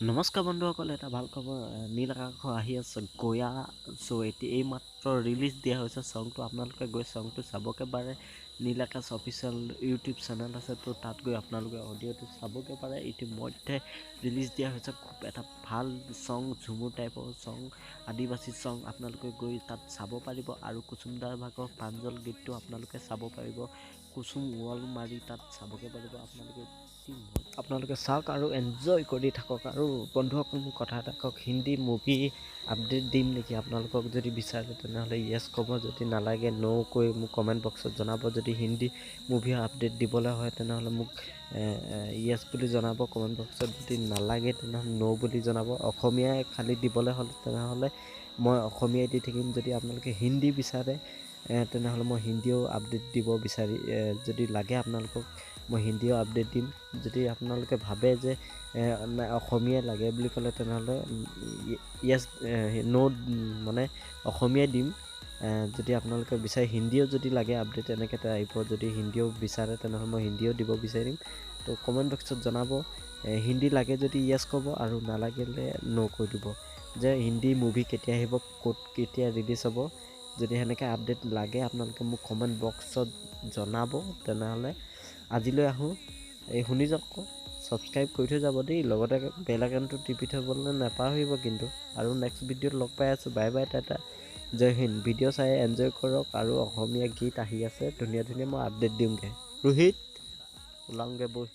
নমস্কাৰ বন্ধুসকল, এটা ভাল খবৰ। নীল আকাশ আহি আছে গয়া। চ' এতিয়া এই মাত্ৰ ৰিলিজ দিয়া হৈছে ছংটো। আপোনালোকে গৈ ছংটো চাবকে পাৰে। নীল আকাশ অফিচিয়েল ইউটিউব চেনেল আছে, তো তাত গৈ আপোনালোকে অডিঅ'টো চাবকে পাৰে। ইতিমধ্যে ৰিলিজ দিয়া হৈছে খুব এটা ভাল ছং, ঝুমুৰ টাইপৰ ছং, আদিবাসী ছং। আপোনালোকে গৈ তাত চাব পাৰিব। আৰু কুচুমদাৰ ভাগৰ প্ৰাঞ্জল গীতটো আপোনালোকে চাব পাৰিব। কুচুম ৱল মাৰি তাত চাবকে পাৰিব। আপোনালোকে চাওক আৰু এনজয় কৰি থাকক। আৰু বন্ধুসকল, মোক কথা এটা কওক, হিন্দী মুভি আপডেট দিম নেকি? আপোনালোকক যদি বিচাৰে তেনেহ'লে য়েছ ক'ব, যদি নালাগে ন' কৈ মোক কমেণ্ট বক্সত জনাব। যদি হিন্দী মুভি আপডেট দিবলৈ হয় তেনেহ'লে মোক য়েছ বুলি জনাব কমেণ্ট বক্সত, যদি নালাগে তেনেহ'লে ন' বুলি জনাব। অসমীয়াই খালী দিবলৈ হ'লে তেনেহ'লে মই অসমীয়াই দি থাকিম। যদি আপোনালোকে হিন্দী বিচাৰে তেনেহ'লে মই হিন্দীও আপডেট দিব বিচাৰি, যদি লাগে আপোনালোকক মই হিন্দীও আপডেট দিম। যদি আপোনালোকে ভাবে যে অসমীয়াই লাগে বুলি ক'লে তেনেহ'লে য়েছ ন' মানে অসমীয়াই দিম। যদি আপোনালোকে বিচাৰে হিন্দীও যদি লাগে আপডেট এনেকৈ টাইপৰ, যদি হিন্দীও বিচাৰে তেনেহ'লে মই হিন্দীও দিব বিচাৰিম। তো কমেণ্ট বক্সত জনাব। হিন্দী লাগে যদি য়েছ ক'ব, আৰু নালাগিলে ন' কৈ দিব যে হিন্দী মুভি কেতিয়া আহিব, ক'ত কেতিয়া ৰিলিজ হ'ব। যদি সেনেকৈ আপডেট লাগে আপোনালোকে মোক কমেণ্ট বক্সত জনাব। তেনেহ'লে আজিলৈ আহোঁ। শুনি যাওক, ছাবস্ক্ৰাইব কৰি থৈ যাব দেই, লগতে বেল আইকনটো টিপি থ'বলৈ নাপাহৰিব কিন্তু। আৰু নেক্সট ভিডিঅ'ত লগ পাই আছোঁ। বাই বাই, টাটা, জয় হিন্দ। ভিডিঅ' চাই এনজয় কৰক। আৰু অসমীয়া গীত আহি আছে ধুনীয়া ধুনীয়া, মই আপডেট দিমগৈ। ৰোহিত ওলাওঁগৈ বৈ।